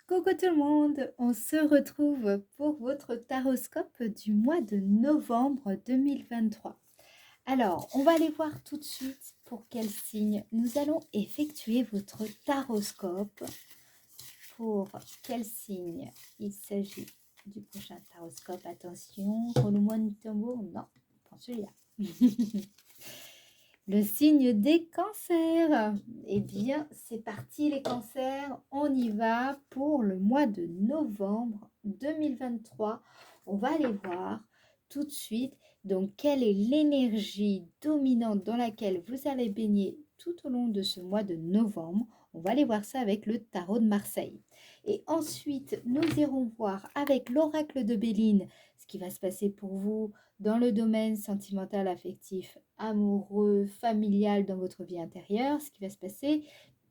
Coucou tout le monde, on se retrouve pour votre taroscope du mois de novembre 2023. Alors, on va aller voir tout de suite pour quel signe nous allons effectuer votre taroscope. Pour quel signe il s'agit du prochain taroscope. Attention, roule-moi une tambour. Non, prends celui-là. Le signe des cancers. Eh bien, c'est parti les cancers. On y va pour le mois de novembre 2023. On va aller voir tout de suite donc quelle est l'énergie dominante dans laquelle vous allez baigner tout au long de ce mois de novembre. On va aller voir ça avec le tarot de Marseille. Et ensuite, nous irons voir avec l'oracle de Béline ce qui va se passer pour vous dans le domaine sentimental, affectif, amoureux, familial dans votre vie intérieure, ce qui va se passer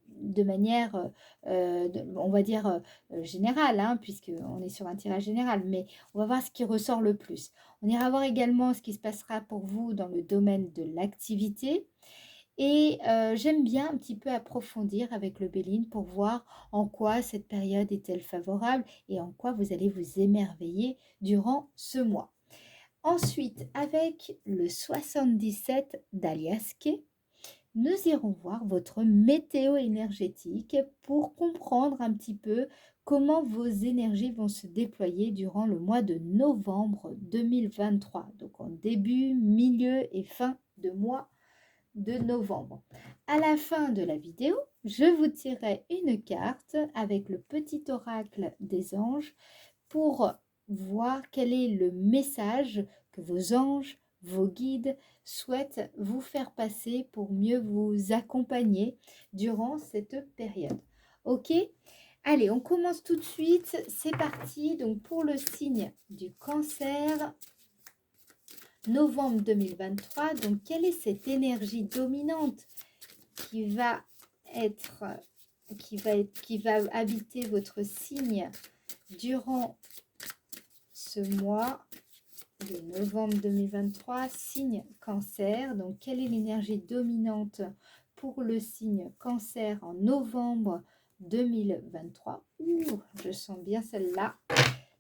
de manière, on va dire, générale, hein, puisqu'on est sur un tirage général, mais on va voir ce qui ressort le plus. On ira voir également ce qui se passera pour vous dans le domaine de l'activité. Et j'aime bien un petit peu approfondir avec le Béline pour voir en quoi cette période est-elle favorable et en quoi vous allez vous émerveiller durant ce mois. Ensuite, avec le 77 d'Aliasque, nous irons voir votre météo énergétique pour comprendre un petit peu comment vos énergies vont se déployer durant le mois de novembre 2023. Donc en début, milieu et fin de mois de novembre. À la fin de la vidéo, je vous tirerai une carte avec le petit oracle des anges pour voir quel est le message que vos anges, vos guides souhaitent vous faire passer pour mieux vous accompagner durant cette période. Ok? Allez, on commence tout de suite. C'est parti. Donc pour le signe du cancer, novembre 2023. Donc quelle est cette énergie dominante qui va être, qui va habiter votre signe durant ce mois de novembre 2023, signe cancer. Donc, quelle est l'énergie dominante pour le signe cancer en novembre 2023? Ouh, je sens bien celle-là.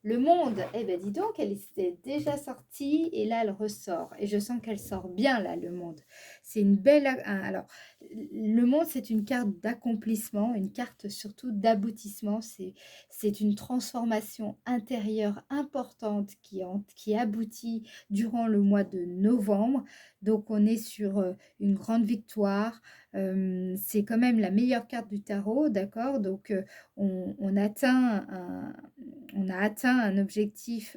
Le monde, eh bien dis donc, elle était déjà sortie et là elle ressort. Et je sens qu'elle sort bien là, le monde. C'est une belle... Alors, le monde, c'est une carte d'accomplissement, une carte surtout d'aboutissement. C'est une transformation intérieure importante qui aboutit durant le mois de novembre. Donc on est sur une grande victoire. C'est quand même la meilleure carte du tarot, d'accord? Donc on a atteint un objectif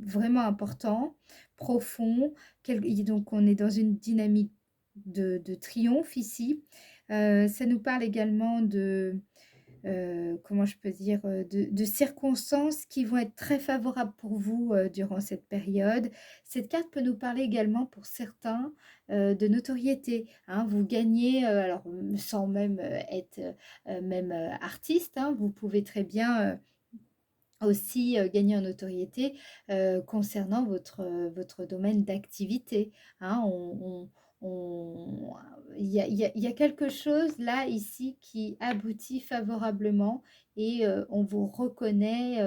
vraiment important, profond. Donc, on est dans une dynamique de triomphe ici. Ça nous parle également de, comment je peux dire, de circonstances qui vont être très favorables pour vous durant cette période. Cette carte peut nous parler également pour certains de notoriété, hein. Vous gagnez, alors sans même être même artiste, hein, vous pouvez très bien aussi gagner en notoriété concernant votre domaine d'activité, hein. Il y a quelque chose là, ici, qui aboutit favorablement et on vous reconnaît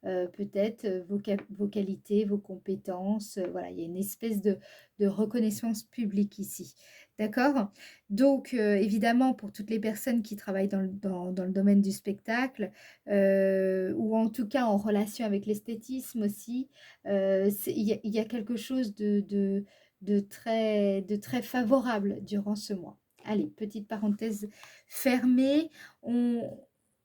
peut-être vos qualités, vos compétences. Voilà, il y a une espèce de reconnaissance publique ici. D'accord? Donc, évidemment, pour toutes les personnes qui travaillent dans le domaine du spectacle, ou en tout cas en relation avec l'esthétisme aussi, il y a quelque chose de très favorable durant ce mois. Allez, petite parenthèse fermée.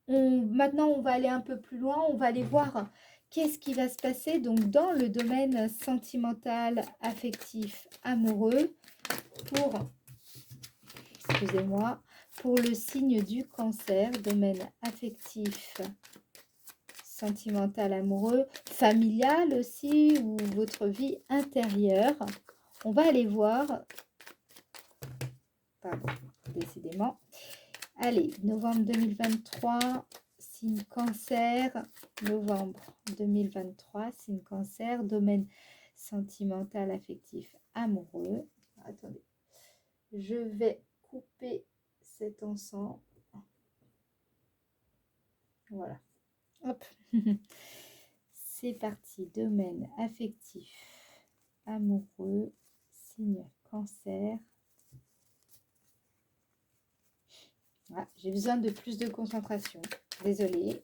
Maintenant, on va aller un peu plus loin. On va aller voir qu'est-ce qui va se passer donc dans le domaine sentimental, affectif, amoureux pour, excusez-moi, pour le signe du cancer, domaine affectif, sentimental, amoureux, familial aussi, ou votre vie intérieure. On va aller voir, pardon, décidément. Allez, novembre 2023, signe cancer, novembre 2023, signe cancer, domaine sentimental, affectif, amoureux. Attendez, je vais couper cet encens. Voilà. Hop. C'est parti. Domaine affectif, amoureux, signe cancer. Ah, j'ai besoin de plus de concentration. Désolée.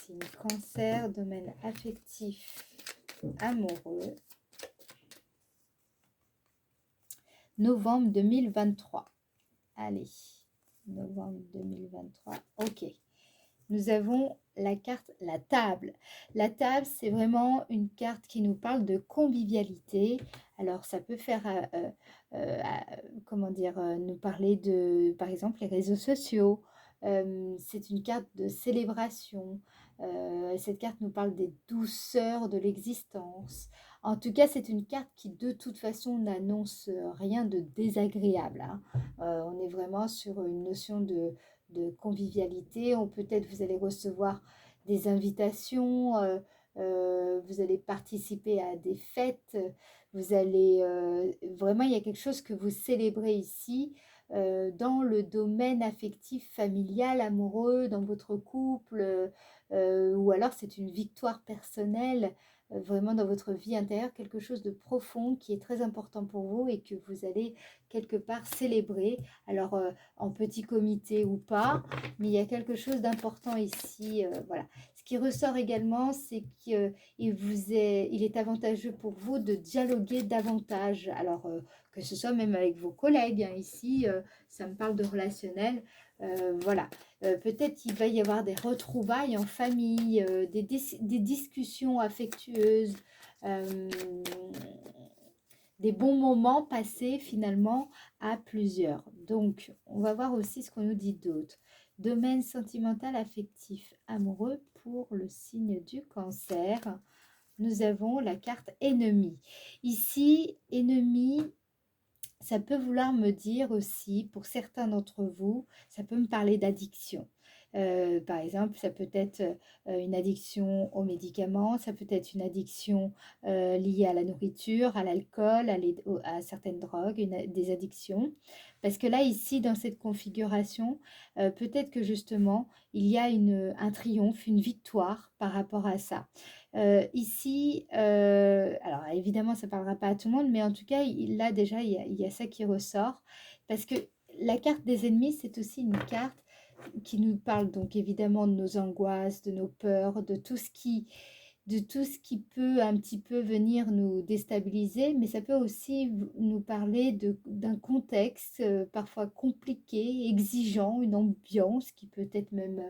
Signe cancer, domaine affectif, amoureux. Novembre 2023. Allez, novembre 2023. Ok. Nous avons la carte, la table. La table, c'est vraiment une carte qui nous parle de convivialité. Alors, ça peut faire, comment dire, nous parler de, par exemple, les réseaux sociaux. C'est une carte de célébration. Cette carte nous parle des douceurs de l'existence. En tout cas, c'est une carte qui, de toute façon, n'annonce rien de désagréable, hein. On est vraiment sur une notion de convivialité. Peut-être vous allez recevoir des invitations, vous allez participer à des fêtes, vous allez vraiment, il y a quelque chose que vous célébrez ici dans le domaine affectif, familial, amoureux, dans votre couple, ou alors c'est une victoire personnelle, vraiment dans votre vie intérieure, quelque chose de profond qui est très important pour vous et que vous allez quelque part célébrer. Alors, en petit comité ou pas, mais il y a quelque chose d'important ici. Voilà. Ce qui ressort également, c'est il est avantageux pour vous de dialoguer davantage. Alors, que ce soit même avec vos collègues, hein, ici, ça me parle de relationnel. Voilà. Peut-être il va y avoir des retrouvailles en famille, des discussions affectueuses, euh, des bons moments passés finalement à plusieurs. Donc, on va voir aussi ce qu'on nous dit d'autre. Domaine sentimental, affectif, amoureux pour le signe du cancer. Nous avons la carte ennemi. Ici, ennemi, ça peut vouloir me dire aussi, pour certains d'entre vous, ça peut me parler d'addiction. Par exemple, ça peut être une addiction aux médicaments, ça peut être une addiction liée à la nourriture, à l'alcool, à certaines drogues, des addictions. Parce que là, ici, dans cette configuration, peut-être que justement, il y a un triomphe, une victoire par rapport à ça. Ici, alors évidemment, ça ne parlera pas à tout le monde, mais en tout cas, là déjà, il y a ça qui ressort. Parce que la carte des ennemis, c'est aussi une carte qui nous parle donc évidemment de nos angoisses, de nos peurs, de tout ce qui peut un petit peu venir nous déstabiliser, mais ça peut aussi nous parler d'un contexte parfois compliqué, exigeant, une ambiance qui peut être même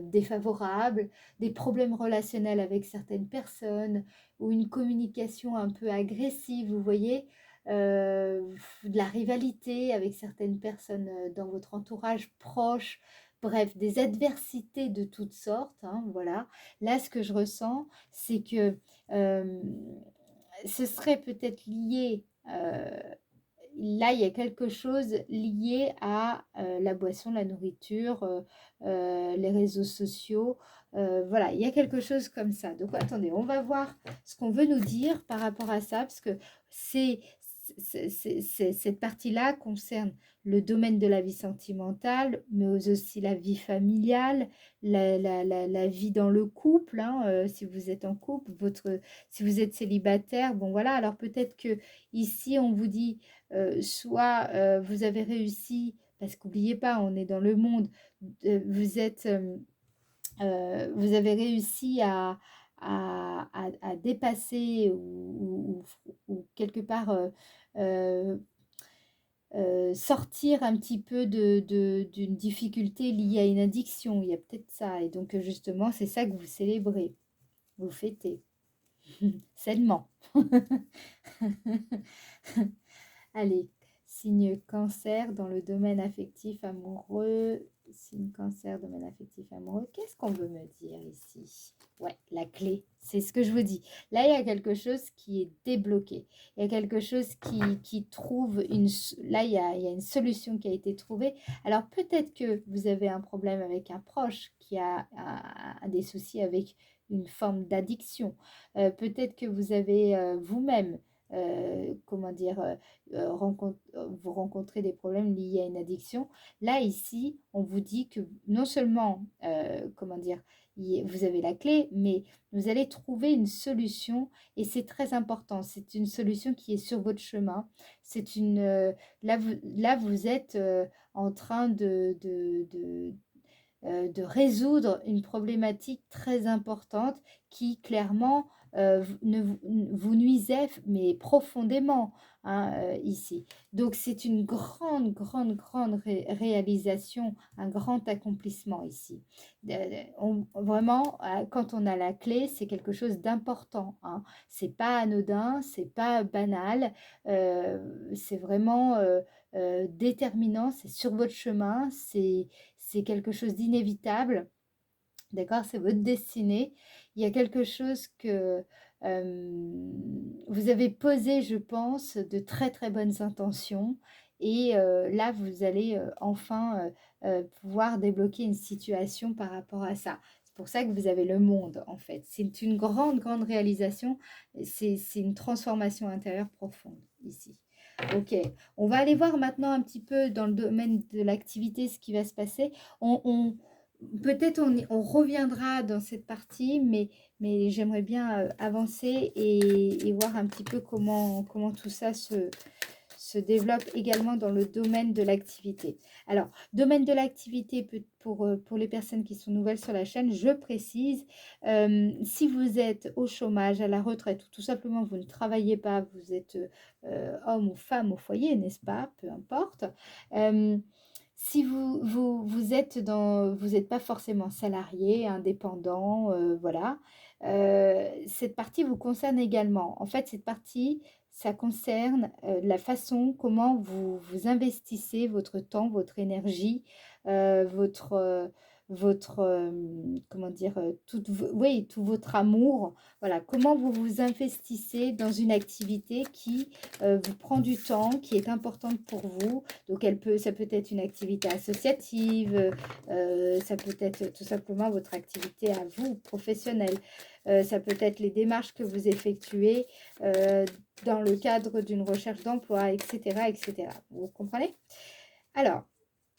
défavorable, des problèmes relationnels avec certaines personnes ou une communication un peu agressive, vous voyez, de la rivalité avec certaines personnes dans votre entourage proche, bref, des adversités de toutes sortes, hein, voilà. Là, ce que je ressens, c'est que euh, ce serait peut-être lié là, il y a quelque chose lié à la boisson, la nourriture, les réseaux sociaux. Voilà, il y a quelque chose comme ça. Donc, attendez, on va voir ce qu'on veut nous dire par rapport à ça, parce que c'est, cette partie-là concerne le domaine de la vie sentimentale, mais aussi la vie familiale, la vie dans le couple, hein, si vous êtes en couple, si vous êtes célibataire, bon voilà, alors peut-être que ici, on vous dit soit vous avez réussi, parce qu'oubliez pas, on est dans le monde, vous avez réussi à dépasser ou quelque part euh, sortir un petit peu d'une difficulté liée à une addiction. Il y a peut-être ça. Et donc justement, c'est ça que vous célébrez, vous fêtez, sainement. Allez, signe cancer dans le domaine affectif amoureux. Signe cancer, domaine affectif amoureux. Qu'est-ce qu'on veut me dire ici? Ouais, la clé, c'est ce que je vous dis. Là, il y a quelque chose qui est débloqué. Il y a quelque chose qui trouve une... Là, il y a une solution qui a été trouvée. Alors, peut-être que vous avez un problème avec un proche qui a des soucis avec une forme d'addiction. Peut-être que vous avez vous-même comment dire, vous rencontrez des problèmes liés à une addiction. Là, ici, on vous dit que non seulement, comment dire, vous avez la clé, mais vous allez trouver une solution et c'est très important. C'est une solution qui est sur votre chemin. C'est une, là, vous êtes en train de résoudre une problématique très importante qui clairement vous nuisait, mais profondément hein, ici. Donc c'est une grande réalisation, un grand accomplissement ici. Vraiment, quand on a la clé, c'est quelque chose d'important. Hein. C'est pas anodin, c'est pas banal, c'est vraiment déterminant, c'est sur votre chemin, c'est quelque chose d'inévitable, d'accord? C'est votre destinée. Il y a quelque chose que vous avez posé, je pense, de très bonnes intentions. Et là, vous allez enfin pouvoir débloquer une situation par rapport à ça. C'est pour ça que vous avez le monde, en fait. C'est une grande réalisation. C'est une transformation intérieure profonde, ici. Ok, on va aller voir maintenant un petit peu dans le domaine de l'activité ce qui va se passer. Peut-être on reviendra dans cette partie, mais j'aimerais bien avancer et voir un petit peu comment tout ça se développe également dans le domaine de l'activité. Alors, domaine de l'activité, pour les personnes qui sont nouvelles sur la chaîne, je précise, si vous êtes au chômage, à la retraite, ou tout simplement vous ne travaillez pas, vous êtes homme ou femme au foyer, n'est-ce pas? Peu importe. Si vous êtes vous n'êtes pas forcément salarié, indépendant, voilà, cette partie vous concerne également. En fait, cette partie, ça concerne la façon comment vous investissez votre temps, votre énergie, votre comment dire, oui, tout votre amour. Voilà, comment vous vous investissez dans une activité qui vous prend du temps, qui est importante pour vous. Donc, ça peut être une activité associative, ça peut être tout simplement votre activité à vous, professionnelle. Ça peut être les démarches que vous effectuez dans le cadre d'une recherche d'emploi, etc., etc. Vous comprenez? Alors,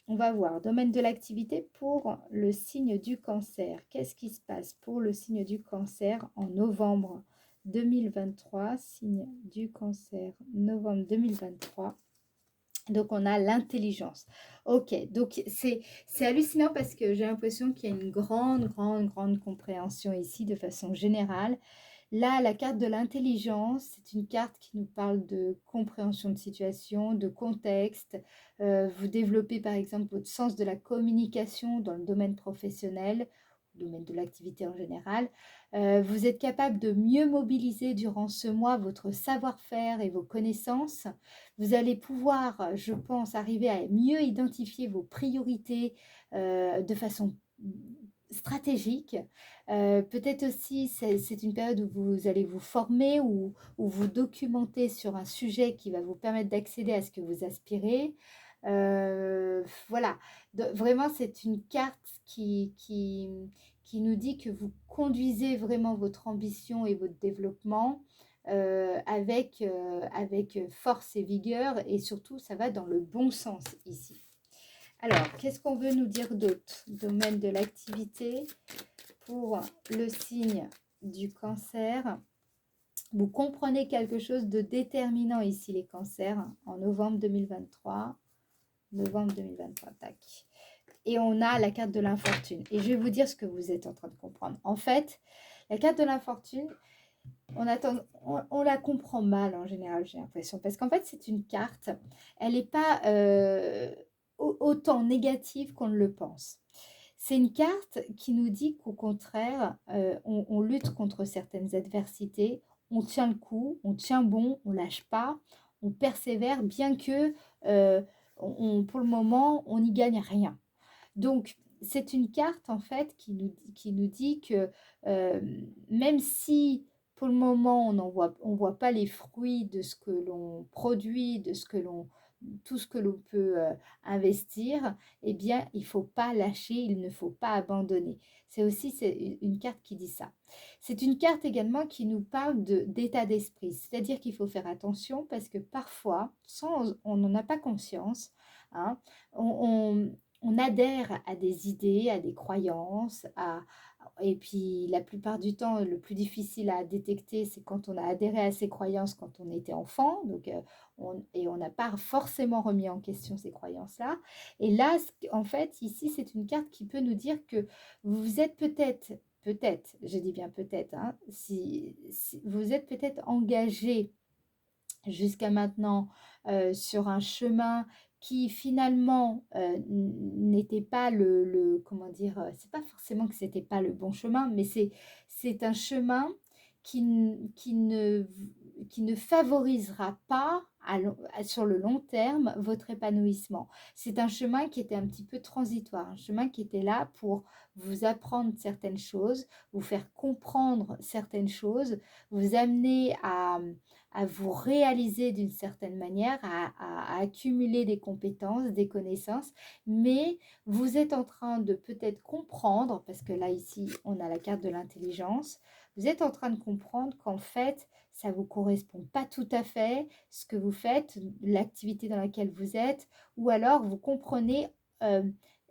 on va voir, domaine de l'activité pour le signe du cancer. Qu'est-ce qui se passe pour le signe du cancer en novembre 2023? Signe du cancer, novembre 2023. Donc, on a l'intelligence. Ok, donc c'est hallucinant parce que j'ai l'impression qu'il y a une grande compréhension ici de façon générale. Là, la carte de l'intelligence, c'est une carte qui nous parle de compréhension de situation, de contexte. Vous développez par exemple votre sens de la communication dans le domaine professionnel, le domaine de l'activité en général. Vous êtes capable de mieux mobiliser durant ce mois votre savoir-faire et vos connaissances. Vous allez pouvoir, je pense, arriver à mieux identifier vos priorités de façon stratégique. Peut-être aussi, c'est une période où vous allez vous former ou vous documenter sur un sujet qui va vous permettre d'accéder à ce que vous aspirez. Voilà, vraiment, c'est une carte qui nous dit que vous conduisez vraiment votre ambition et votre développement avec force et vigueur et surtout, ça va dans le bon sens ici. Alors, qu'est-ce qu'on veut nous dire d'autre? Domaine de l'activité pour le signe du cancer. Vous comprenez quelque chose de déterminant ici, les cancers, en novembre 2023. Novembre 2023, tac. Et on a la carte de l'infortune. Et je vais vous dire ce que vous êtes en train de comprendre. En fait, la carte de l'infortune, on la comprend mal en général, j'ai l'impression. Parce qu'en fait, c'est une carte, elle n'est pas autant négative qu'on ne le pense. C'est une carte qui nous dit qu'au contraire, on lutte contre certaines adversités, on tient le coup, on tient bon, on lâche pas, on persévère, bien que pour le moment, on n'y gagne rien. Donc, c'est une carte en fait qui nous dit que même si pour le moment on voit pas les fruits de ce que l'on produit, de ce que tout ce que l'on peut investir, eh bien, il ne faut pas lâcher, il ne faut pas abandonner. C'est aussi une carte qui dit ça. C'est une carte également qui nous parle d'état d'esprit, c'est-à-dire qu'il faut faire attention parce que parfois, on n'en a pas conscience, hein, on adhère à des idées, à des croyances, et puis la plupart du temps, le plus difficile à détecter, c'est quand on a adhéré à ces croyances quand on était enfant, donc, et on n'a pas forcément remis en question ces croyances-là. Et là, en fait, ici, c'est une carte qui peut nous dire que vous êtes peut-être, je dis bien peut-être, hein, si vous êtes peut-être engagé jusqu'à maintenant sur un chemin qui finalement n'était pas comment dire, c'est pas forcément que c'était pas le bon chemin, mais c'est un chemin qui ne favorisera pas sur le long terme votre épanouissement. C'est un chemin qui était un petit peu transitoire, un chemin qui était là pour vous apprendre certaines choses, vous faire comprendre certaines choses, vous amener à vous réaliser d'une certaine manière, à accumuler des compétences, des connaissances, mais vous êtes en train de peut-être comprendre, parce que là ici on a la carte de l'intelligence, vous êtes en train de comprendre qu'en fait ça ne vous correspond pas tout à fait, ce que vous faites, l'activité dans laquelle vous êtes, ou alors vous comprenez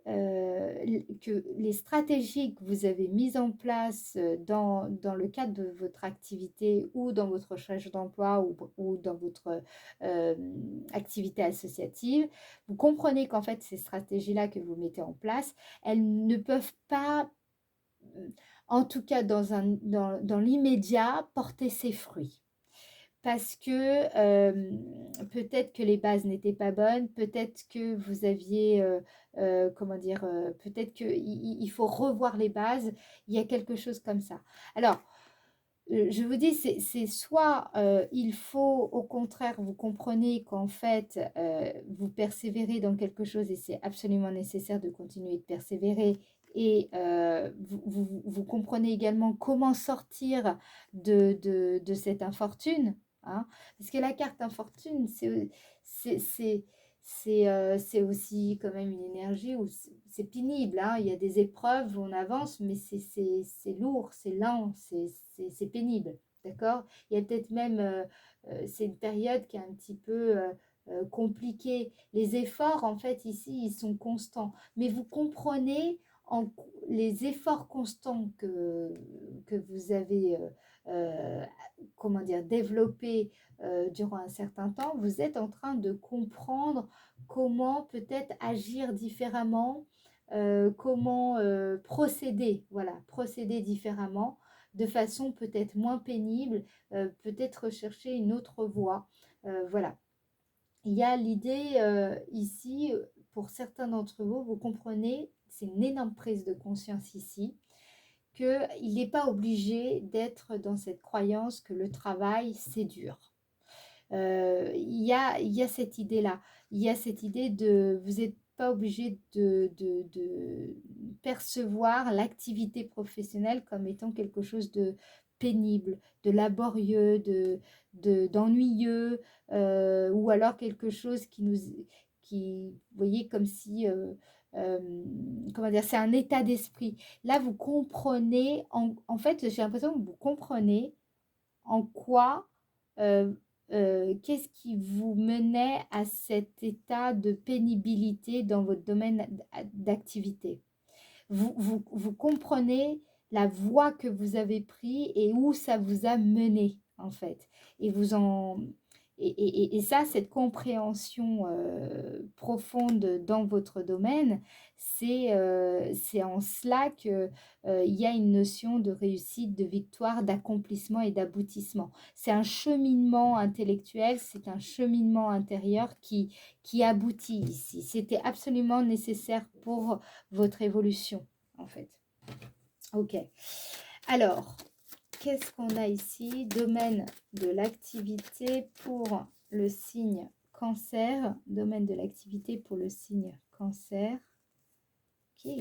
que les stratégies que vous avez mises en place dans le cadre de votre activité ou dans votre recherche d'emploi ou dans votre activité associative, vous comprenez qu'en fait ces stratégies-là que vous mettez en place, elles ne peuvent pas, en tout cas dans l'immédiat, porter ses fruits parce que peut-être que les bases n'étaient pas bonnes, peut-être que vous aviez, comment dire, peut-être qu'il faut revoir les bases, il y a quelque chose comme ça. Alors, je vous dis, c'est soit il faut au contraire, vous comprenez qu'en fait, vous persévérez dans quelque chose et c'est absolument nécessaire de continuer de persévérer. Et vous comprenez également comment sortir de cette infortune. Hein, parce que la carte infortune, c'est, c'est, c'est aussi quand même une énergie où c'est pénible. Hein, il y a des épreuves où on avance, mais c'est lourd, c'est lent, c'est pénible. D'accord. Il y a peut-être même, c'est une période qui est un petit peu compliquée. Les efforts, en fait, ici, ils sont constants. Mais vous comprenez les efforts constants que vous avez comment dire, développé durant un certain temps, vous êtes en train de comprendre comment peut-être agir différemment, comment procéder, voilà, procéder différemment, de façon peut-être moins pénible, peut-être rechercher une autre voie. Voilà. Il y a l'idée ici, pour certains d'entre vous, vous comprenez, c'est une énorme prise de conscience ici, qu'il n'est pas obligé d'être dans cette croyance que le travail, c'est dur. Il y a cette idée-là. Il y a cette idée de... Vous n'êtes pas obligé de percevoir l'activité professionnelle comme étant quelque chose de pénible, de laborieux, d'ennuyeux, ou alors quelque chose vous voyez, comme si... comment dire, c'est un état d'esprit. Là, vous comprenez, en fait, j'ai l'impression que vous comprenez en quoi, qu'est-ce qui vous menait à cet état de pénibilité dans votre domaine d'activité. Vous comprenez la voie que vous avez prise et où ça vous a mené, en fait. Et vous en... Et ça, cette compréhension profonde dans votre domaine, c'est en cela qu'il y a une notion de réussite, de victoire, d'accomplissement et d'aboutissement. C'est un cheminement intellectuel, c'est un cheminement intérieur qui aboutit ici. C'était absolument nécessaire pour votre évolution, en fait. Ok. Alors, qu'est-ce qu'on a ici? Domaine de l'activité pour le signe Cancer. Domaine de l'activité pour le signe Cancer. Ok.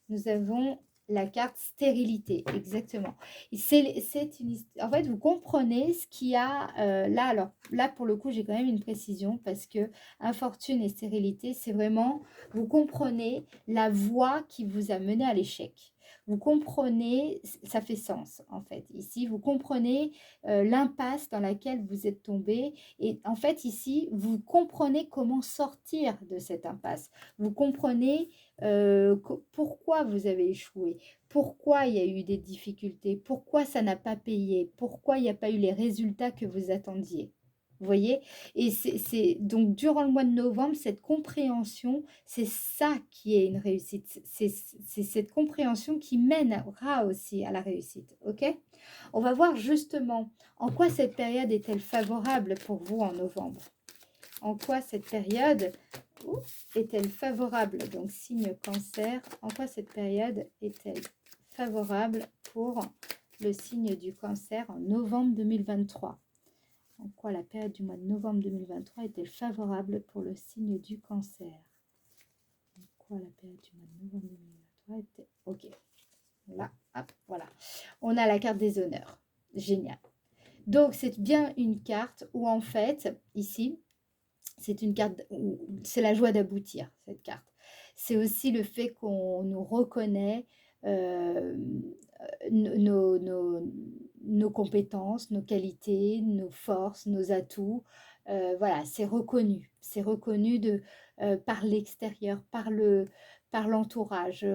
Nous avons La carte stérilité, exactement. En fait, vous comprenez ce qu'il y a là. Alors là, pour le coup, j'ai quand même une précision parce que infortune et stérilité, c'est vraiment, vous comprenez la voie qui vous a mené à l'échec. Vous comprenez, ça fait sens en fait. Ici, vous comprenez l'impasse dans laquelle vous êtes tombé. Et en fait, ici, vous comprenez comment sortir de cette impasse. Vous comprenez pourquoi vous avez échoué, pourquoi il y a eu des difficultés, pourquoi ça n'a pas payé, pourquoi il n'y a pas eu les résultats que vous attendiez. Vous voyez? Et donc durant le mois de novembre, cette compréhension, c'est ça qui est une réussite. C'est cette compréhension qui mènera aussi à la réussite. OK? On va voir justement en quoi cette période est-elle favorable pour vous en novembre. En quoi cette période est-elle favorable? Donc, signe cancer, en quoi cette période est-elle favorable pour le signe du cancer en novembre 2023? En quoi la période du mois de novembre 2023 est-elle favorable pour le signe du cancer? En quoi la période du mois de novembre 2023 était... Ok, là, hop, voilà. On a la carte des honneurs. Génial. Donc, c'est bien une carte où, en fait, ici, c'est une carte, c'est la joie d'aboutir, cette carte. C'est aussi le fait qu'on nous reconnaît euh, nos compétences, nos qualités, nos forces, nos atouts. Voilà, c'est reconnu par l'extérieur, par l'entourage,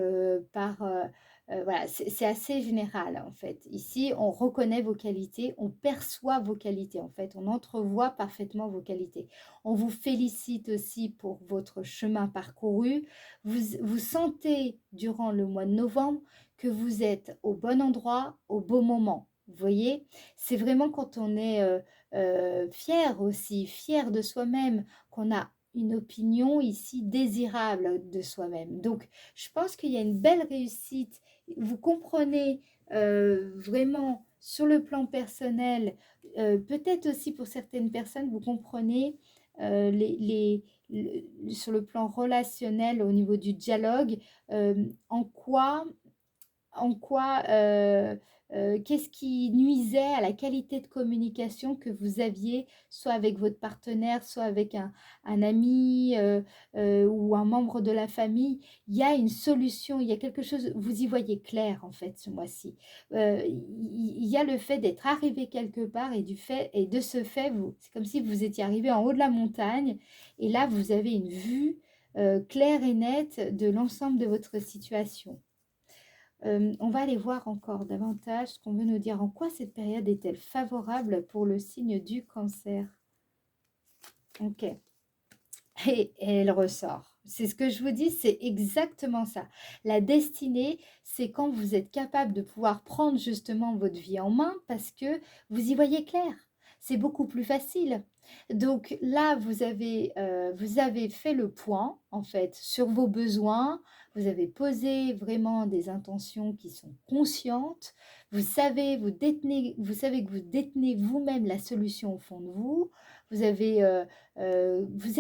voilà, c'est assez général en fait. Ici, on reconnaît vos qualités, on perçoit vos qualités en fait, on entrevoit parfaitement vos qualités. On vous félicite aussi pour votre chemin parcouru. Vous sentez durant le mois de novembre que vous êtes au bon endroit, au bon moment. Vous voyez, c'est vraiment quand on est fier aussi, fier de soi-même, qu'on a une opinion ici désirable de soi-même. Donc, je pense qu'il y a une belle réussite. Vous comprenez vraiment sur le plan personnel, peut-être aussi pour certaines personnes, vous comprenez sur le plan relationnel au niveau du dialogue, en quoi qu'est-ce qui nuisait à la qualité de communication que vous aviez, soit avec votre partenaire, soit avec un ami ou un membre de la famille. Il y a une solution, il y a quelque chose, vous y voyez clair en fait ce mois-ci. Il y a le fait d'être arrivé quelque part et de ce fait, c'est comme si vous étiez arrivé en haut de la montagne et là vous avez une vue claire et nette de l'ensemble de votre situation. On va aller voir encore davantage ce qu'on veut nous dire. En quoi cette période est-elle favorable pour le signe du cancer? Ok. Et elle ressort. C'est ce que je vous dis, c'est exactement ça. La destinée, c'est quand vous êtes capable de pouvoir prendre justement votre vie en main parce que vous y voyez clair. C'est beaucoup plus facile. Donc là, vous avez fait le point, en fait, sur vos besoins. Vous avez posé vraiment des intentions qui sont conscientes. Vous savez que vous détenez vous-même la solution au fond de vous. Vous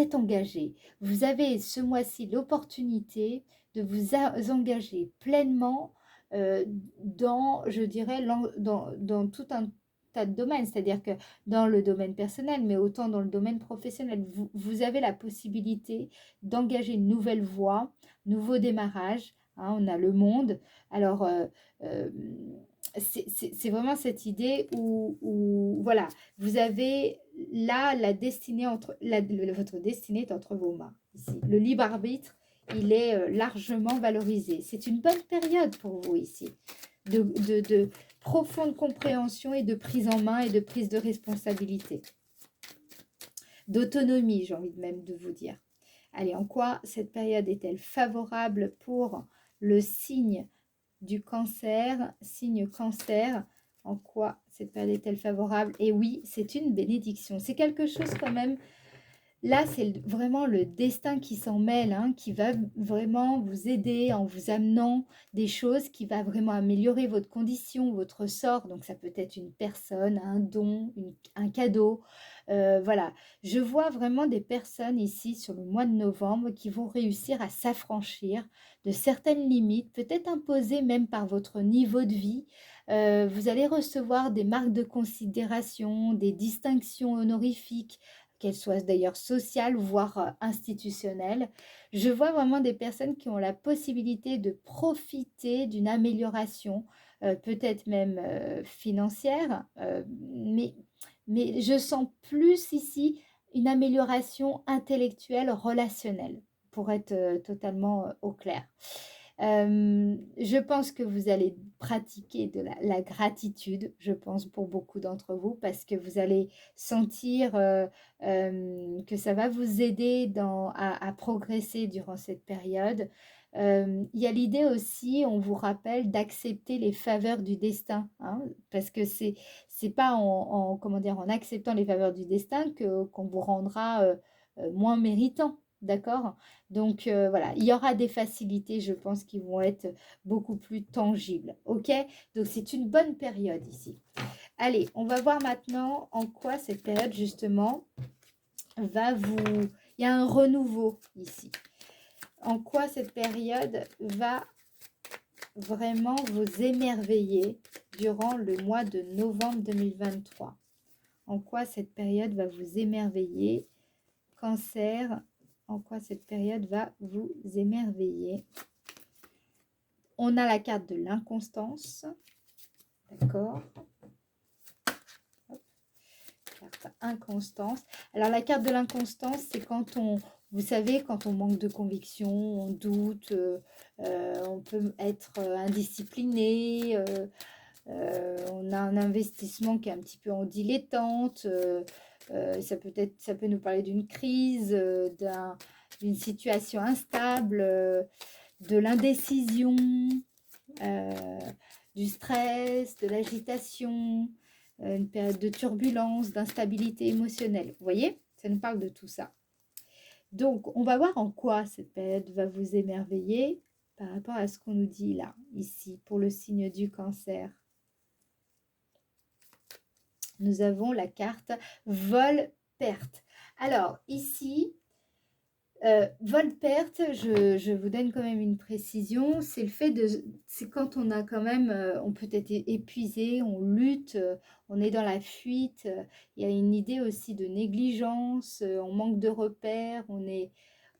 êtes engagé. Vous avez ce mois-ci l'opportunité de vous engager pleinement dans, je dirais, dans tout un tas de domaines, c'est-à-dire que dans le domaine personnel, mais autant dans le domaine professionnel, vous avez la possibilité d'engager une nouvelle voie, nouveau démarrage. Hein, on a le monde. Alors, euh, c'est vraiment cette idée où, voilà, vous avez là la destinée votre destinée est entre vos mains. Ici. Le libre arbitre, il est largement valorisé. C'est une bonne période pour vous ici, de profonde compréhension et de prise en main et de prise de responsabilité, d'autonomie, j'ai envie même de vous dire. Allez, en quoi cette période est-elle favorable pour le signe du cancer, signe cancer? En quoi cette période est-elle favorable? Et oui, c'est une bénédiction. C'est quelque chose quand même. Là, c'est vraiment le destin qui s'en mêle, hein, qui va vraiment vous aider en vous amenant des choses qui va vraiment améliorer votre condition, votre sort. Donc, ça peut être une personne, un don, un cadeau, Voilà, je vois vraiment des personnes ici sur le mois de novembre qui vont réussir à s'affranchir de certaines limites, peut-être imposées même par votre niveau de vie. Vous allez recevoir des marques de considération, des distinctions honorifiques, qu'elles soient d'ailleurs sociales, voire institutionnelles. Je vois vraiment des personnes qui ont la possibilité de profiter d'une amélioration, peut-être même financière, mais je sens plus ici une amélioration intellectuelle, relationnelle, pour être totalement au clair. Je pense que vous allez pratiquer de la gratitude, je pense, pour beaucoup d'entre vous, parce que vous allez sentir que ça va vous aider à progresser durant cette période. Il y a l'idée aussi, on vous rappelle, d'accepter les faveurs du destin, hein, parce que c'est pas comment dire, en acceptant les faveurs du destin qu'on vous rendra moins méritant, d'accord? Donc voilà, il y aura des facilités, je pense, qui vont être beaucoup plus tangibles, ok? Donc c'est une bonne période ici. Allez, on va voir maintenant en quoi cette période, justement, va vous... Il y a un renouveau ici. En quoi cette période va vraiment vous émerveiller durant le mois de novembre 2023. En quoi cette période va vous émerveiller? Cancer, en quoi cette période va vous émerveiller? On a la carte de l'inconstance, d'accord? Carte inconstance. Alors la carte de l'inconstance, c'est quand vous savez, quand on manque de conviction, on doute, on peut être indiscipliné, on a un investissement qui est un petit peu en dilettante, ça peut nous parler d'une crise, d'une situation instable, de l'indécision, du stress, de l'agitation, une période de turbulence, d'instabilité émotionnelle. Vous voyez, ça nous parle de tout ça. Donc, on va voir en quoi cette période va vous émerveiller par rapport à ce qu'on nous dit là, ici, pour le signe du Cancer. Nous avons la carte vol-perte. Alors, ici, vol-perte, je vous donne quand même une précision, c'est le fait de... C'est quand on a quand même... on peut être épuisé, on lutte, on est dans la fuite. Il y a une idée aussi de négligence, on manque de repères,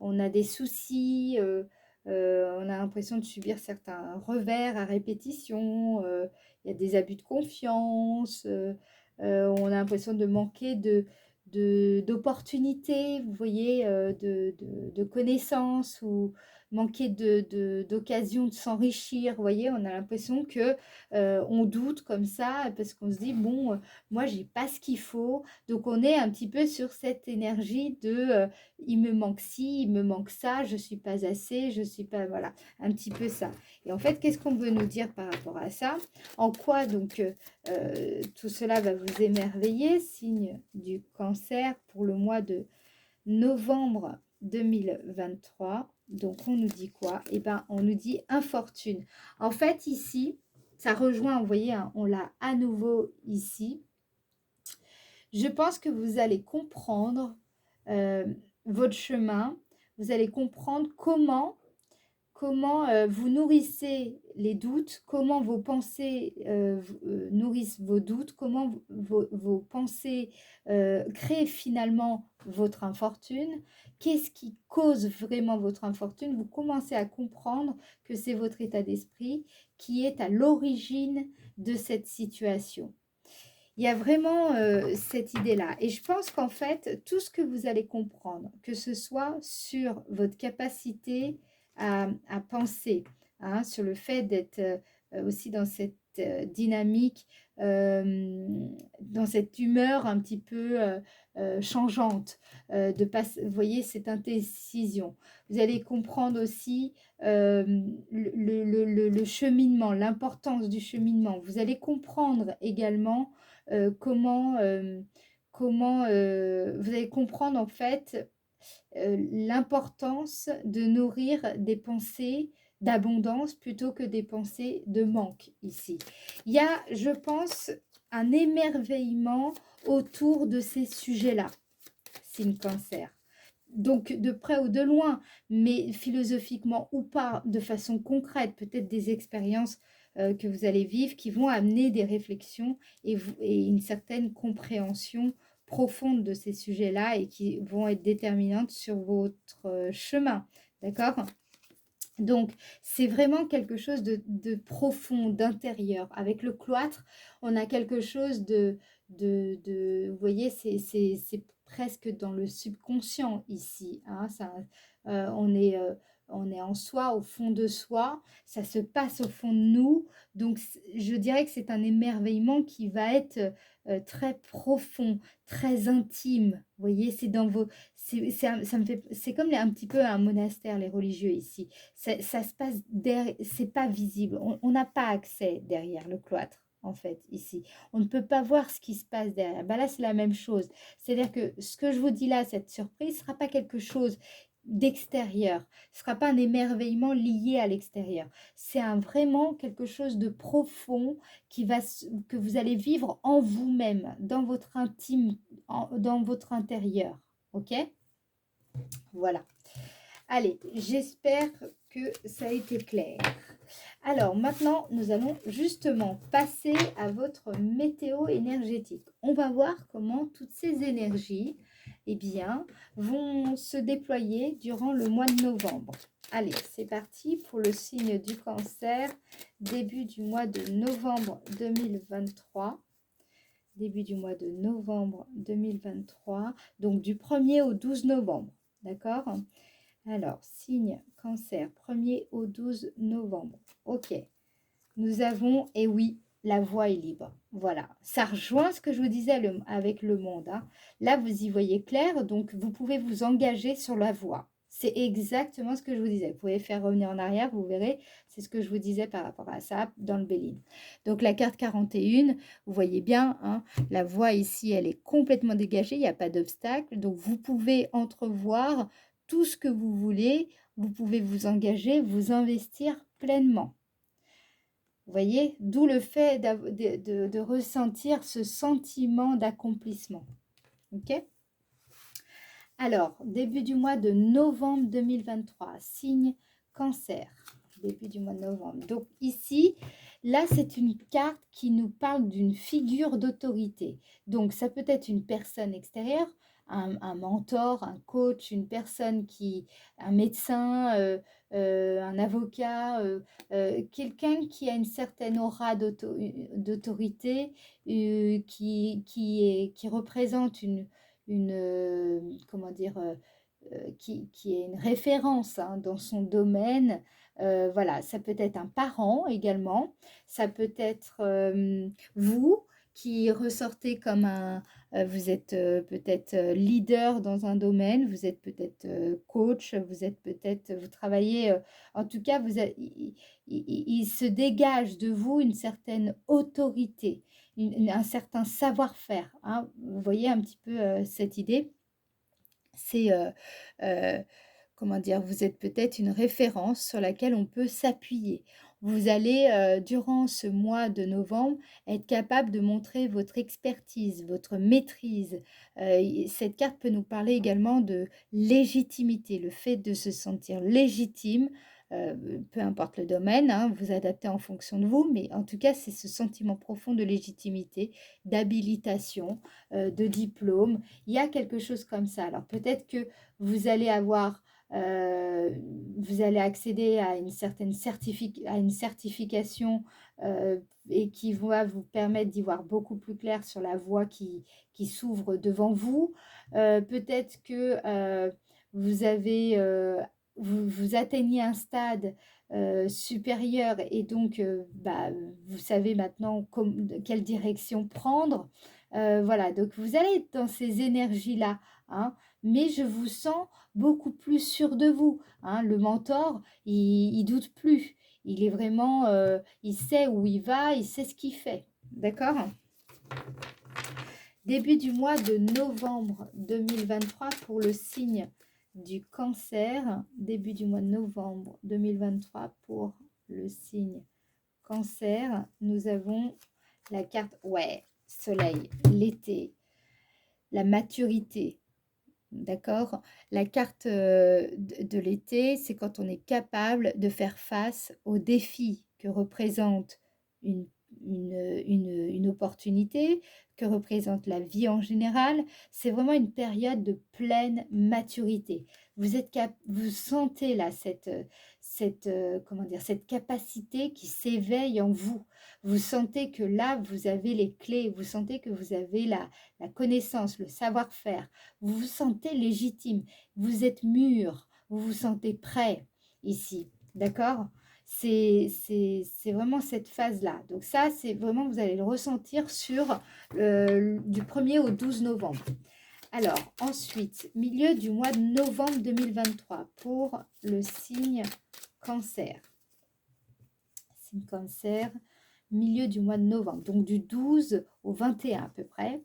on a des soucis, on a l'impression de subir certains revers à répétition, il y a des abus de confiance, on a l'impression de manquer d'opportunités, vous voyez, de connaissances ou manquer d'occasion de s'enrichir. Vous voyez, on a l'impression que on doute comme ça parce qu'on se dit, bon, moi, j'ai pas ce qu'il faut. Donc, on est un petit peu sur cette énergie de il me manque ci, il me manque ça, je suis pas assez, je suis pas... Voilà, un petit peu ça. Et en fait, qu'est-ce qu'on veut nous dire par rapport à ça? En quoi, donc, tout cela va vous émerveiller, signe du Cancer pour le mois de novembre 2023. Donc, on nous dit quoi? Eh bien, on nous dit infortune. En fait, ici, ça rejoint, vous voyez, hein, on l'a à nouveau ici. Je pense que vous allez comprendre votre chemin. Vous allez comprendre comment vous nourrissez les doutes, comment vos pensées nourrissent vos doutes, comment vos pensées créent finalement votre infortune, qu'est-ce qui cause vraiment votre infortune. Vous commencez à comprendre que c'est votre état d'esprit qui est à l'origine de cette situation. Il y a vraiment cette idée-là. Et je pense qu'en fait, tout ce que vous allez comprendre, que ce soit sur votre capacité à penser, hein, sur le fait d'être aussi dans cette dynamique, dans cette humeur un petit peu changeante, vous voyez, cette indécision. Vous allez comprendre aussi le cheminement, l'importance du cheminement. Vous allez comprendre également comment vous allez comprendre en fait l'importance de nourrir des pensées d'abondance plutôt que des pensées de manque ici. Il y a, je pense, un émerveillement autour de ces sujets-là, signe Cancer. Donc, de près ou de loin, mais philosophiquement ou pas, de façon concrète, peut-être des expériences que vous allez vivre qui vont amener des réflexions et une certaine compréhension profonde de ces sujets-là et qui vont être déterminantes sur votre chemin. D'accord? Donc, c'est vraiment quelque chose de profond, d'intérieur. Avec le cloître, on a quelque chose vous voyez, c'est presque dans le subconscient ici. Hein, on est en soi, au fond de soi. Ça se passe au fond de nous. Donc, je dirais que c'est un émerveillement qui va être très profond, très intime. Vous voyez, c'est dans vos... ça me fait, c'est comme un petit peu un monastère, les religieux ici. Ça se passe derrière, c'est pas visible. On n'a pas accès derrière le cloître, en fait, ici. On ne peut pas voir ce qui se passe derrière. Bah là, c'est la même chose. C'est-à-dire que ce que je vous dis là, cette surprise, ne sera pas quelque chose d'extérieur. Ce ne sera pas un émerveillement lié à l'extérieur. C'est vraiment quelque chose de profond que vous allez vivre en vous-même, dans votre intime, dans votre intérieur. OK? Voilà. Allez, j'espère que ça a été clair. Alors maintenant, nous allons justement passer à votre météo énergétique. On va voir comment toutes ces énergies eh bien, vont se déployer durant le mois de novembre. Allez, c'est parti pour le signe du Cancer, début du mois de novembre 2023. Début du mois de novembre 2023, donc du 1er au 12 novembre. D'accord ? Alors, signe Cancer, 1er au 12 novembre. Ok. Nous avons, et oui, la voie est libre. Voilà. Ça rejoint ce que je vous disais avec le monde. Hein. Là, vous y voyez clair, donc vous pouvez vous engager sur la voie. C'est exactement ce que je vous disais. Vous pouvez faire revenir en arrière, vous verrez. C'est ce que je vous disais par rapport à ça dans le Béline. Donc, la carte 41, vous voyez bien, hein, la voie ici, elle est complètement dégagée. Il n'y a pas d'obstacle. Donc, vous pouvez entrevoir tout ce que vous voulez. Vous pouvez vous engager, vous investir pleinement. Vous voyez, d'où le fait de ressentir ce sentiment d'accomplissement. Ok ? Alors, début du mois de novembre 2023, signe Cancer, début du mois de novembre. Donc ici, là, c'est une carte qui nous parle d'une figure d'autorité. Donc, ça peut être une personne extérieure, un mentor, un coach, une personne un médecin, un avocat, quelqu'un qui a une certaine aura d'autorité, qui représente comment dire, qui est une référence hein, dans son domaine. Voilà, ça peut être un parent également, ça peut être vous qui ressortez comme vous êtes peut-être leader dans un domaine, vous êtes peut-être coach, vous travaillez, en tout cas, il se dégage de vous une certaine autorité, un certain savoir-faire. Hein. Vous voyez un petit peu cette idée? C'est, comment dire, vous êtes peut-être une référence sur laquelle on peut s'appuyer. Vous allez, durant ce mois de novembre, être capable de montrer votre expertise, votre maîtrise. Cette carte peut nous parler également de légitimité, le fait de se sentir légitime, peu importe le domaine, hein, vous adaptez en fonction de vous, mais en tout cas, c'est ce sentiment profond de légitimité, d'habilitation, de diplôme. Il y a quelque chose comme ça. Alors peut-être que vous allez avoir, vous allez accéder à une certaine certification et qui va vous permettre d'y voir beaucoup plus clair sur la voie qui s'ouvre devant vous. Peut-être que vous avez, vous atteignez un stade supérieur et donc bah, vous savez maintenant quelle direction prendre. Voilà, donc vous allez être dans ces énergies-là, hein, mais je vous sens beaucoup plus sûr de vous. Hein. Le mentor, il doute plus. Il est vraiment, il sait où il va, il sait ce qu'il fait. D'accord? Début du mois de novembre 2023 pour le signe du Cancer. Début du mois de novembre 2023 pour le signe Cancer. Nous avons la carte, ouais, soleil, l'été, la maturité. D'accord? La carte de l'été, c'est quand on est capable de faire face aux défis que représente une, une opportunité, que représente la vie en général. C'est vraiment une période de pleine maturité. Vous sentez là comment dire, cette capacité qui s'éveille en vous. Vous sentez que là, vous avez les clés, vous sentez que vous avez la connaissance, le savoir-faire. Vous vous sentez légitime, vous êtes mûr, vous vous sentez prêt ici, d'accord? C'est vraiment cette phase-là. Donc ça, c'est vraiment, vous allez le ressentir sur du 1er au 12 novembre. Alors, ensuite, milieu du mois de novembre 2023 pour le signe cancer. Signe cancer, milieu du mois de novembre, donc du 12 au 21 à peu près.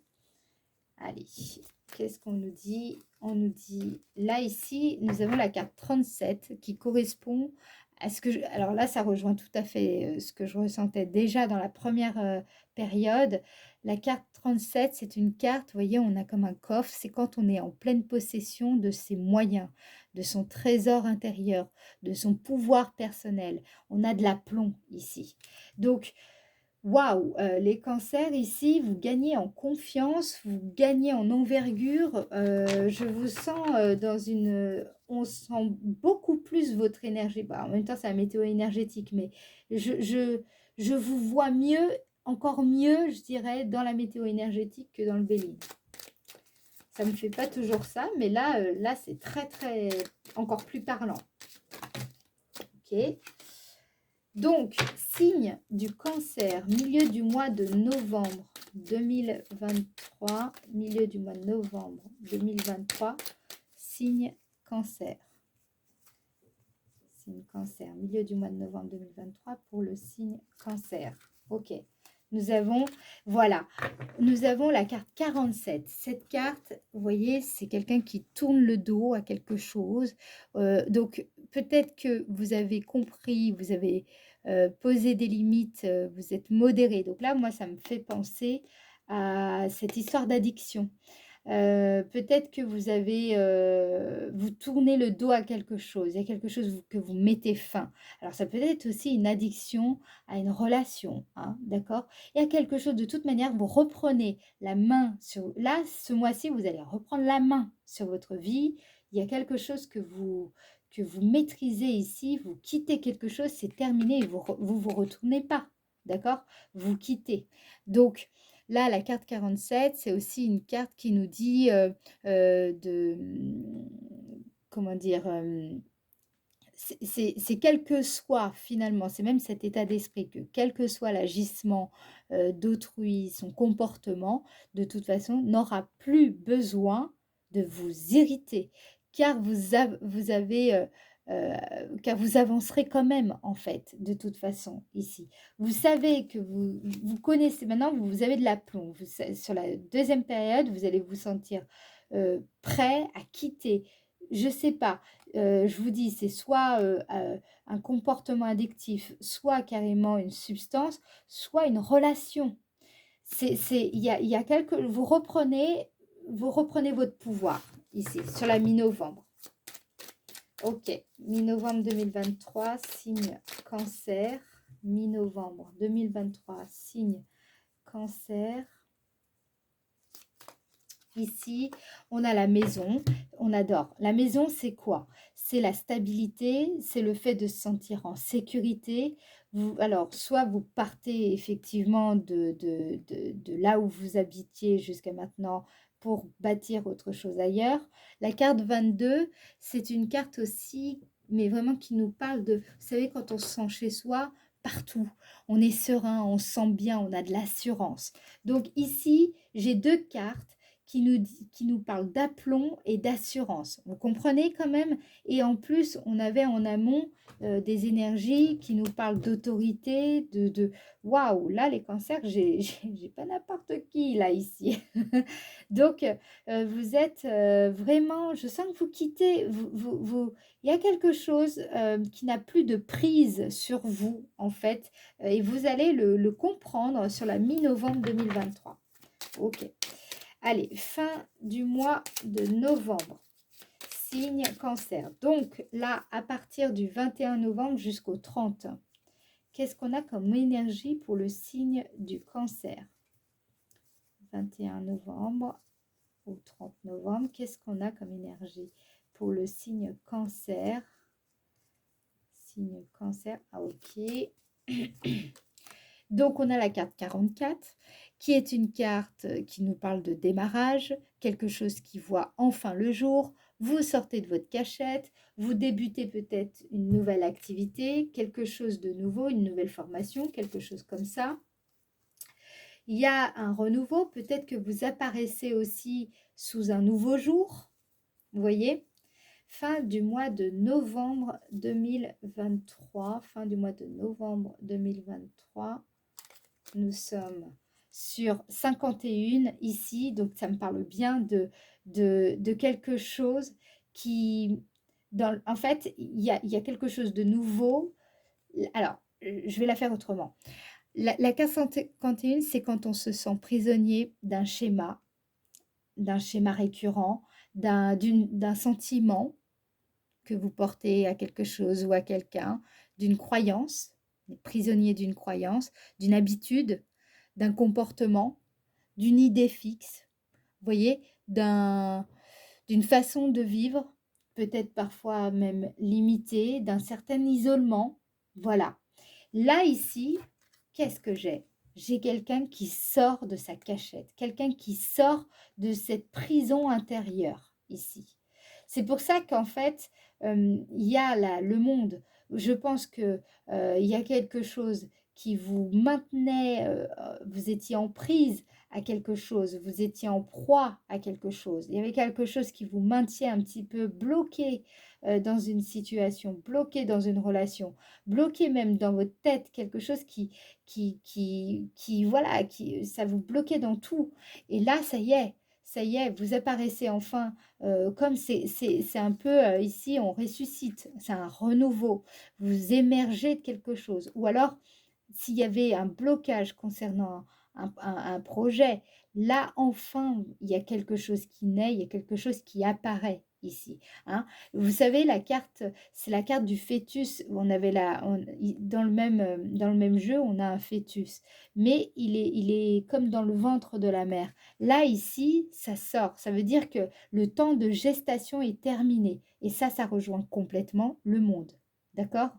Allez, qu'est-ce qu'on nous dit? On nous dit, là ici, nous avons la carte 37 qui correspond à ce que alors là, ça rejoint tout à fait ce que je ressentais déjà dans la première période. La carte 37, c'est une carte, vous voyez, on a comme un coffre, c'est quand on est en pleine possession de ses moyens, de son trésor intérieur, de son pouvoir personnel. On a de l'aplomb ici. Donc, waouh, les cancers ici, vous gagnez en confiance, vous gagnez en envergure. Je vous sens dans une... on sent beaucoup plus votre énergie. Bah, en même temps, c'est la météo énergétique, mais je vous vois mieux, encore mieux, je dirais, dans la météo énergétique que dans le Béline. Ça ne me fait pas toujours ça, mais là, là c'est très, très... encore plus parlant. Ok. Donc, signe du cancer, milieu du mois de novembre 2023, milieu du mois de novembre 2023, signe cancer. Signe cancer, milieu du mois de novembre 2023 pour le signe cancer. Ok, nous avons, voilà, nous avons la carte 47. Cette carte, vous voyez, c'est quelqu'un qui tourne le dos à quelque chose. Donc, peut-être que vous avez compris, vous avez posé des limites, vous êtes modéré. Donc là, moi, ça me fait penser à cette histoire d'addiction. Peut-être que vous avez, vous tournez le dos à quelque chose, il y a quelque chose que vous mettez fin. Alors ça peut être aussi une addiction à une relation, hein, d'accord? Il y a quelque chose, de toute manière, vous reprenez la main sur... Là, ce mois-ci, vous allez reprendre la main sur votre vie. Il y a quelque chose que vous maîtrisez ici, vous quittez quelque chose, c'est terminé, et vous retournez pas, d'accord? Vous quittez. Donc, là, la carte 47, c'est aussi une carte qui nous dit comment dire, c'est quel que soit finalement, c'est même cet état d'esprit que quel que soit l'agissement d'autrui, son comportement, de toute façon, n'aura plus besoin de vous irriter, car vous avez... car vous avancerez quand même, en fait, de toute façon, ici. Vous savez que vous connaissez, maintenant, vous avez de l'aplomb. Sur la deuxième période, vous allez vous sentir prêt à quitter. Je sais pas, je vous dis, c'est soit un comportement addictif, soit carrément une substance, soit une relation. Il y a vous reprenez votre pouvoir ici, sur la mi-novembre. Ok, mi-novembre 2023, signe cancer. Mi-novembre 2023, signe cancer. Ici, on a la maison. On adore. La maison, c'est quoi? C'est la stabilité, c'est le fait de se sentir en sécurité. Alors, soit vous partez effectivement de là où vous habitiez jusqu'à maintenant pour bâtir autre chose ailleurs. La carte 22, c'est une carte aussi, mais vraiment qui nous parle de, vous savez, quand on se sent chez soi, partout, on est serein, on se sent bien, on a de l'assurance. Donc ici, j'ai deux cartes qui nous parle d'aplomb et d'assurance. Vous comprenez quand même? Et en plus, on avait en amont des énergies qui nous parlent d'autorité, waouh, là, les cancers, j'ai pas n'importe qui, là, ici. Donc, vous êtes vraiment, je sens que vous quittez, il y a quelque chose qui n'a plus de prise sur vous, en fait, et vous allez le comprendre sur la mi-novembre 2023. Ok. Allez, fin du mois de novembre. Signe cancer. Donc là, à partir du 21 novembre jusqu'au 30, qu'est-ce qu'on a comme énergie pour le signe du cancer? 21 novembre au 30 novembre, qu'est-ce qu'on a comme énergie pour le signe cancer? Signe cancer, ah ok. Donc on a la carte 44, qui est une carte qui nous parle de démarrage, quelque chose qui voit enfin le jour. Vous sortez de votre cachette, vous débutez peut-être une nouvelle activité, quelque chose de nouveau, une nouvelle formation, quelque chose comme ça. Il y a un renouveau, peut-être que vous apparaissez aussi sous un nouveau jour, vous voyez. Fin du mois de novembre 2023, fin du mois de novembre 2023, nous sommes sur 51 ici, donc ça me parle bien de quelque chose qui, en fait, il y a quelque chose de nouveau. Alors, je vais la faire autrement. La case 51, c'est quand on se sent prisonnier d'un schéma récurrent, d'un sentiment que vous portez à quelque chose ou à quelqu'un, d'une croyance, prisonnier d'une croyance, d'une habitude, d'un comportement, d'une idée fixe, vous voyez, d'une façon de vivre, peut-être parfois même limitée, d'un certain isolement. Voilà. Là, ici, qu'est-ce que j'ai? J'ai quelqu'un qui sort de sa cachette, quelqu'un qui sort de cette prison intérieure ici. C'est pour ça qu'en fait, il y a le monde. Je pense que il y a quelque chose qui vous maintenait, vous étiez en prise à quelque chose, vous étiez en proie à quelque chose. Il y avait quelque chose qui vous maintient un petit peu bloqué dans une situation, bloqué dans une relation, bloqué même dans votre tête, quelque chose voilà, ça vous bloquait dans tout. Et là, ça y est, vous apparaissez enfin, comme c'est un peu ici, on ressuscite, c'est un renouveau, vous émergez de quelque chose. Ou alors, s'il y avait un blocage concernant un projet, là, enfin, il y a quelque chose qui naît, il y a quelque chose qui apparaît ici. Hein. Vous savez, la carte, c'est la carte du fœtus. On avait dans dans le même jeu, on a un fœtus, mais il est comme dans le ventre de la mère. Là, ici, ça sort. Ça veut dire que le temps de gestation est terminé. Et ça rejoint complètement le monde. D'accord?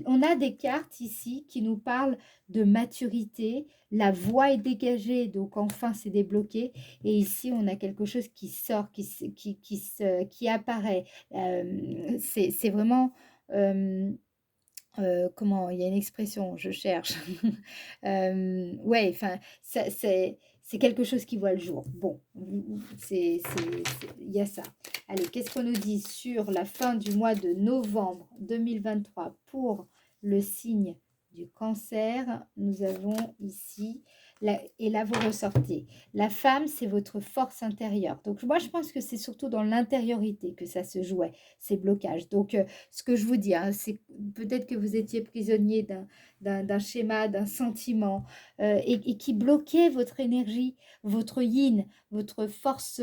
On a des cartes ici qui nous parlent de maturité, la voie est dégagée, donc enfin c'est débloqué. Et ici, on a quelque chose qui sort, qui apparaît. C'est vraiment... comment, il y a une expression, je cherche. Ouais, enfin, c'est quelque chose qui voit le jour. Bon, il y a ça. Allez, qu'est-ce qu'on nous dit sur la fin du mois de novembre 2023 pour le signe du cancer? Nous avons ici, et là vous ressortez. La femme, c'est votre force intérieure. Donc moi, je pense que c'est surtout dans l'intériorité que ça se jouait, ces blocages. Donc, ce que je vous dis, hein, c'est peut-être que vous étiez prisonnier d'un schéma, d'un sentiment, et qui bloquait votre énergie, votre yin, votre force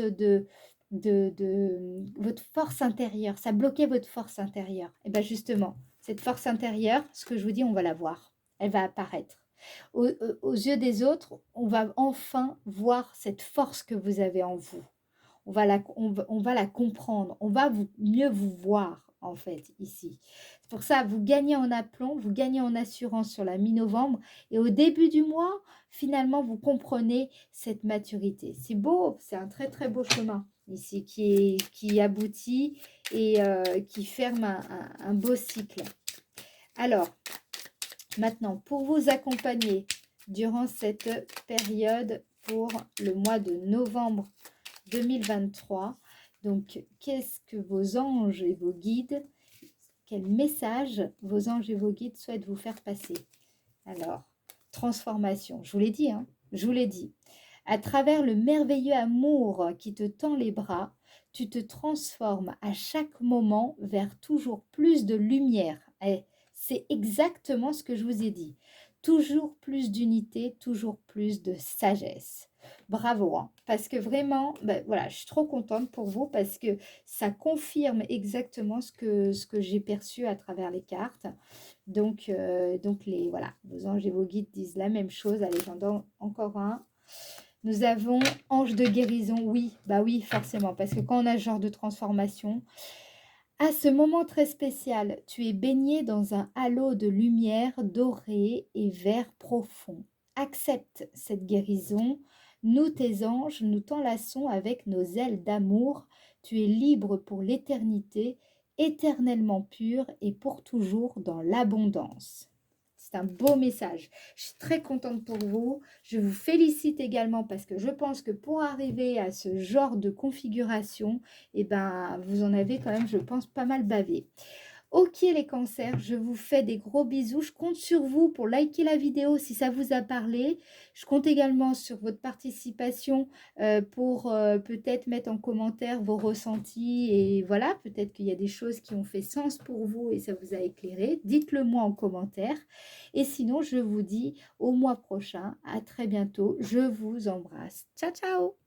votre force intérieure. Ça bloquait votre force intérieure. Et bien justement, cette force intérieure, ce que je vous dis, on va la voir. Elle va apparaître. Aux yeux des autres, on va enfin voir cette force que vous avez en vous. On va la comprendre, on va mieux vous voir en fait ici. C'est pour ça, vous gagnez en aplomb, vous gagnez en assurance sur la mi-novembre et au début du mois, finalement, vous comprenez cette maturité. C'est beau, c'est un très très beau chemin ici qui aboutit et qui ferme un beau cycle. Alors, maintenant, pour vous accompagner durant cette période pour le mois de novembre 2023. Donc, qu'est-ce que vos anges et vos guides, quel message vos anges et vos guides souhaitent vous faire passer? Alors, transformation, je vous l'ai dit, hein, je vous l'ai dit. À travers le merveilleux amour qui te tend les bras, tu te transformes à chaque moment vers toujours plus de lumière. Et c'est exactement ce que je vous ai dit. Toujours plus d'unité, toujours plus de sagesse. bravo, hein, parce que vraiment, ben, voilà, je suis trop contente pour vous parce que ça confirme exactement ce que j'ai perçu à travers les cartes. Donc voilà, vos anges et vos guides disent la même chose. Allez, j'en donne encore un. Nous avons ange de guérison. Oui, bah oui, forcément, parce que quand on a ce genre de transformation, à ce moment très spécial, tu es baigné dans un halo de lumière dorée et vert profond. Accepte cette guérison. Nous, tes anges, nous t'enlaçons avec nos ailes d'amour. Tu es libre pour l'éternité, éternellement pur et pour toujours dans l'abondance. C'est un beau message. Je suis très contente pour vous. Je vous félicite également parce que je pense que pour arriver à ce genre de configuration, eh ben, vous en avez quand même, je pense, pas mal bavé. Ok les cancers, je vous fais des gros bisous. Je compte sur vous pour liker la vidéo si ça vous a parlé. Je compte également sur votre participation pour peut-être mettre en commentaire vos ressentis. Et voilà, peut-être qu'il y a des choses qui ont fait sens pour vous et ça vous a éclairé. Dites-le moi en commentaire. Et sinon, je vous dis au mois prochain. À très bientôt. Je vous embrasse. Ciao, ciao!